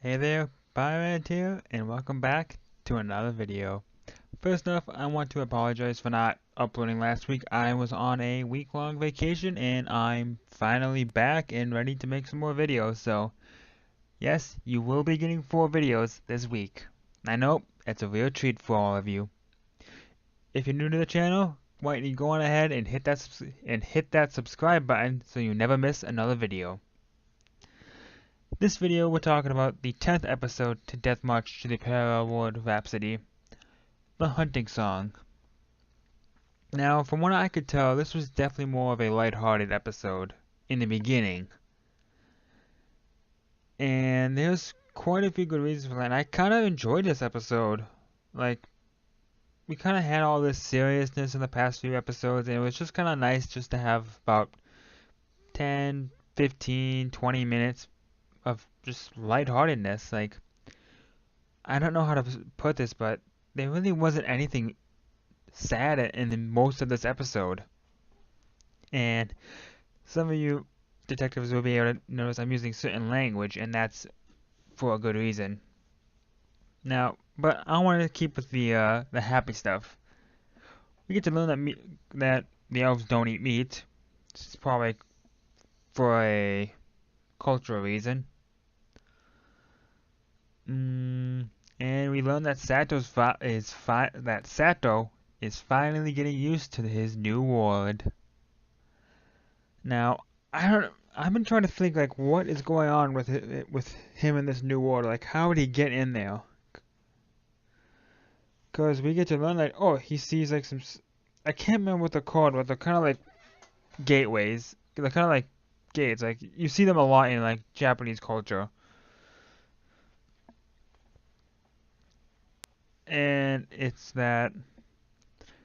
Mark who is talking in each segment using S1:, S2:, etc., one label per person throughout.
S1: Hey there, Byrand here, and welcome back to another video. First off, I want to apologize for not uploading last week. I was on a week-long vacation, and I'm finally back and ready to make some more videos. So, yes, you will be getting 4 videos this week. I know, it's a real treat for all of you. If you're new to the channel, why don't you go on ahead and hit that subscribe button so you never miss another video. This video we're talking about the 10th episode to Death March to the Parallel World Rhapsody, the hunting song. Now, from what I could tell, this was definitely more of a lighthearted episode in the beginning. And there's quite a few good reasons for that. And I kind of enjoyed this episode. Like, we kind of had all this seriousness in the past few episodes, and it was just kind of nice just to have about 10, 15, 20 minutes of just lightheartedness. Like, I don't know how to put this, but there really wasn't anything sad in most of this episode. And some of you detectives will be able to notice I'm using certain language, and that's for a good reason. Now, but I want to keep with the happy stuff. We get to learn that the elves don't eat meat. It's probably for a cultural reason. And we learn that Sato is finally getting used to his new world. Now, I've been trying to think like what is going on with him in this new world. Like, how did he get in there? Because we get to learn that he sees like I can't remember what they're called, but they're kind of like gateways. They're kind of like gates. Like you see them a lot in like Japanese culture. And it's that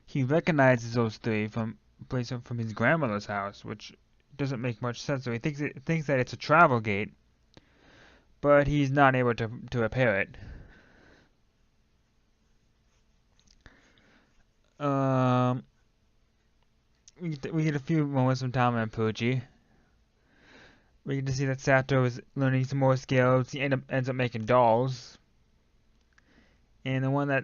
S1: he recognizes those three from his grandmother's house, which doesn't make much sense. So he thinks that it's a travel gate, but he's not able to repair it. We get a few moments from Tama and Poochie. We get to see that Sato is learning some more skills. He ends up making dolls. And the one that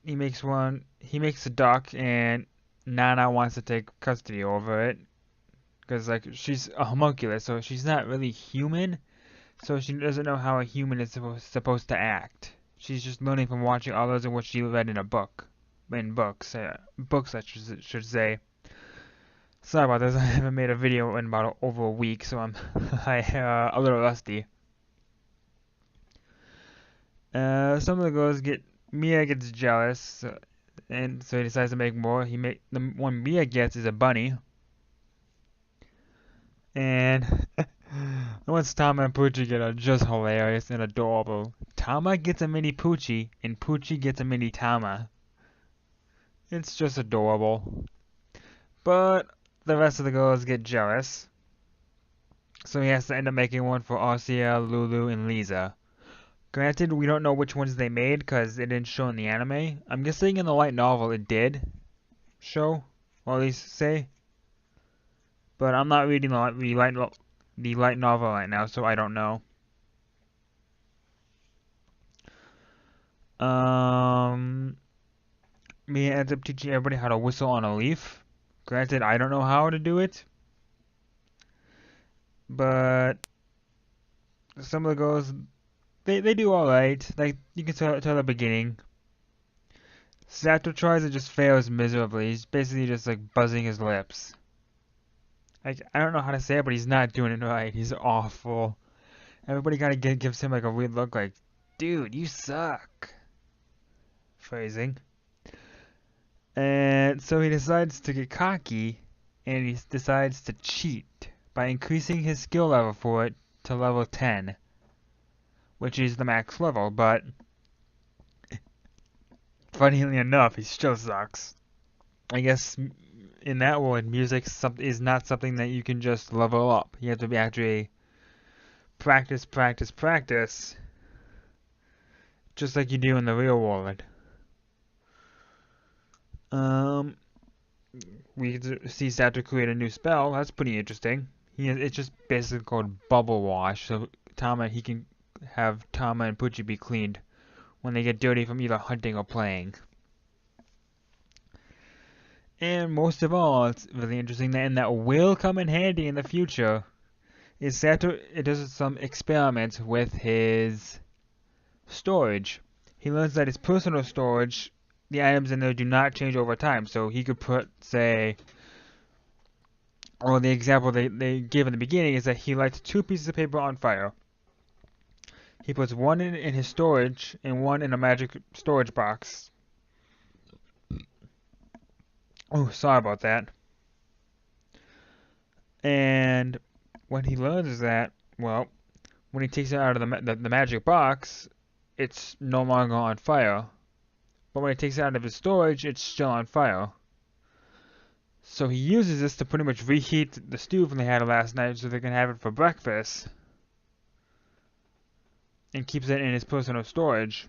S1: he makes a duck, and Nana wants to take custody over it. Because, like, she's a homunculus, so she's not really human. So she doesn't know how a human is supposed to act. She's just learning from watching others and what she read in a book. In books. Books, I should say. Sorry about this, I haven't made a video in about over a week, so I'm a little rusty. Some of the girls Mia gets jealous, and so he decides to make more. The one Mia gets is a bunny. And the ones Tama and Poochie get are just hilarious and adorable. Tama gets a mini Poochie, and Poochie gets a mini Tama. It's just adorable. But the rest of the girls get jealous. So he has to end up making one for Arcia, Lulu, and Lisa. Granted, we don't know which ones they made because it didn't show in the anime. I'm guessing in the light novel it did show, or at least say. But I'm not reading the light novel right now, so I don't know. Mia ends up teaching everybody how to whistle on a leaf. Granted, I don't know how to do it. But some of the girls, they do alright. Like, you can tell the beginning. Sato tries and just fails miserably. He's basically just like buzzing his lips. Like, I don't know how to say it, but he's not doing it right. He's awful. Everybody kind of gives him like a weird look like, dude, you suck. Phrasing. And so he decides to get cocky, and he decides to cheat by increasing his skill level for it to level 10, which is the max level, but funnily enough, he still sucks. I guess in that world, music is not something that you can just level up. You have to be actually practice, just like you do in the real world. We see Sato create a new spell. That's pretty interesting. It's just basically called Bubble Wash. So Tama, he can have Tama and Pucci be cleaned when they get dirty from either hunting or playing. And most of all, it's really interesting that, and that will come in handy in the future, is Sato does some experiments with his storage. He learns that his personal storage, the items in there do not change over time. So he could put, say, or the example they give in the beginning is that he lights 2 pieces of paper on fire. He puts one in his storage and one in a magic storage box. Oh, sorry about that. And what he learns is that, well, when he takes it out of the magic box, it's no longer on fire. But when he takes it out of his storage, it's still on fire. So he uses this to pretty much reheat the stew from they had last night so they can have it for breakfast. And keeps it in his personal storage.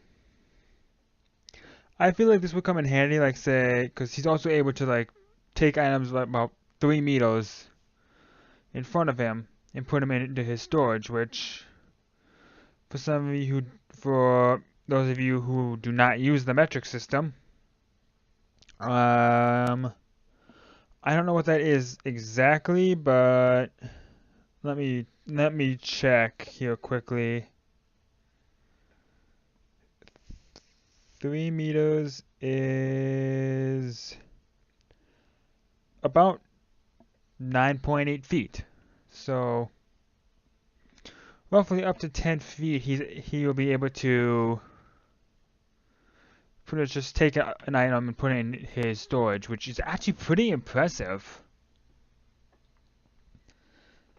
S1: I feel like this would come in handy, like say, because he's also able to like take items like about 3 meters in front of him and put them into his storage, which for those of you who do not use the metric system, I don't know what that is exactly, but let me check here quickly. 3 meters is about 9.8 feet. So roughly up to 10 feet he will be able to pretty much just take an item and put it in his storage, which is actually pretty impressive.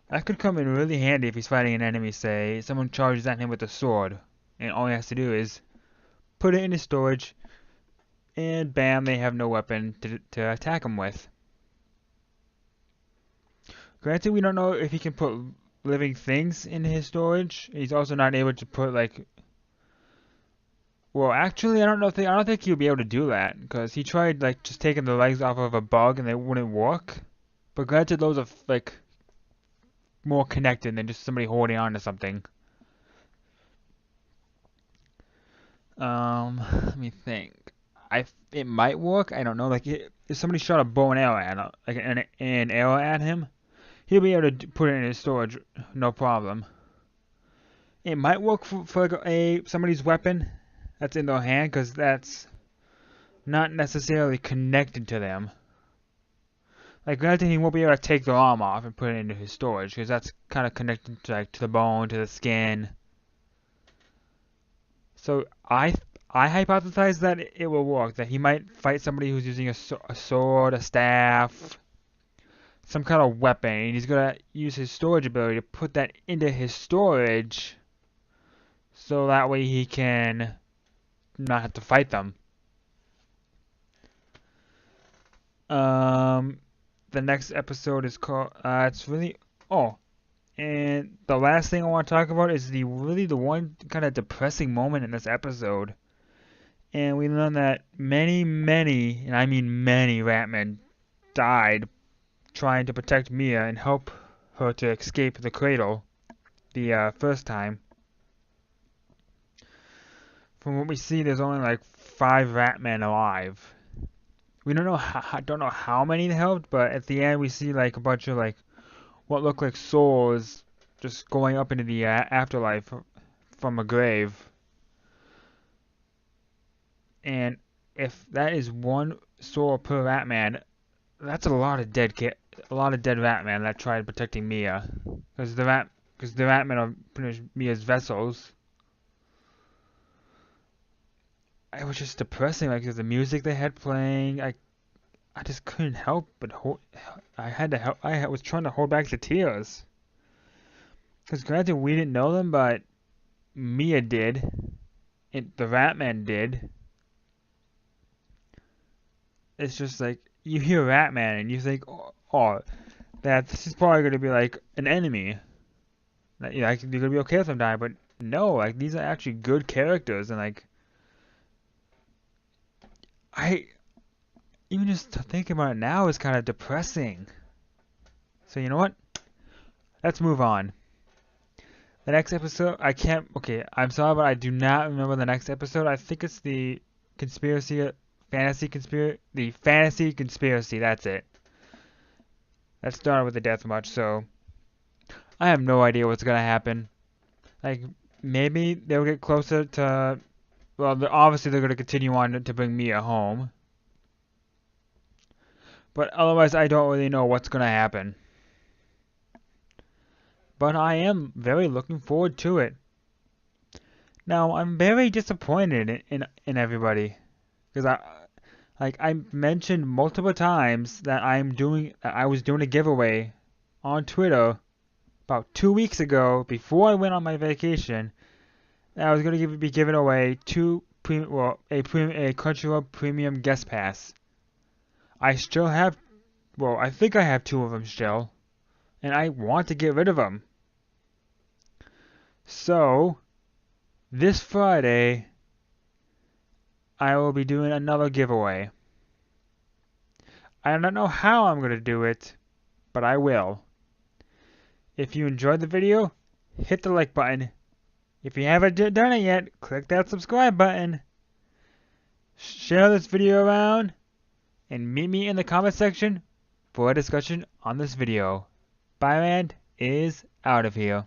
S1: That could come in really handy if he's fighting an enemy, say someone charges at him with a sword, and all he has to do is put it in his storage, and bam, they have no weapon to attack him with. Granted, we don't know if he can put living things in his storage. He's also not able to put like. Well, actually, I don't think he'll be able to do that because he tried like just taking the legs off of a bug and they wouldn't work. But granted, those are like more connected than just somebody holding on to something. Let me think. It might work. I don't know. Like if somebody shot a bow and arrow at like an arrow at him, he'll be able to put it in his storage, no problem. It might work for like somebody's weapon that's in their hand, because that's not necessarily connected to them. Like granted, he won't be able to take their arm off and put it into his storage, because that's kind of connected to, like, to the bone, to the skin. So I hypothesize that it will work. That he might fight somebody who's using a sword, a staff, some kind of weapon, and he's gonna use his storage ability to put that into his storage, so that way he can not have to fight them. The next episode is called. It's really. Oh, and the last thing I want to talk about is the one kind of depressing moment in this episode. And we learn that many, and I mean many, Ratmen died trying to protect Mia and help her to escape the cradle the first time. From what we see, there's only like 5 Ratmen alive. We don't know how many they helped, but at the end we see like a bunch of like what look like souls just going up into the afterlife from a grave. And if that is 1 soul per Ratman, that's a lot of dead Ratman that tried protecting Mia, because the Ratmen are pretty much Mia's vessels. It was just depressing. Like the music they had playing, I just couldn't help but I had to help. I was trying to hold back the tears. Because granted, we didn't know them, but Mia did. The Ratman did. It's just like you hear Ratman and you think, oh, that this is probably going to be like an enemy. That you're going to be okay with them dying, but no, like these are actually good characters, and like even just thinking about it now is kind of depressing. So you know what? Let's move on. The next episode, I can't. Okay, I'm sorry, but I do not remember the next episode. I think it's the conspiracy, the fantasy conspiracy. That's it. That started with the death march, so I have no idea what's gonna happen. Like maybe they'll get closer to. Well, obviously they're gonna continue on to bring Mia home, but otherwise I don't really know what's gonna happen. But I am very looking forward to it. Now I'm very disappointed in everybody because I mentioned multiple times that I was doing a giveaway on Twitter about 2 weeks ago before I went on my vacation. That I was going to be giving away a Crunchyroll Premium Guest Pass. I still have, well, I think I have two of them still, and I want to get rid of them. So this Friday I will be doing another giveaway. I don't know how I'm going to do it, but I will. If you enjoyed the video, hit the like button. If you haven't done it yet, click that subscribe button. Share this video around, and meet me in the comment section for a discussion on this video. Byrand is out of here.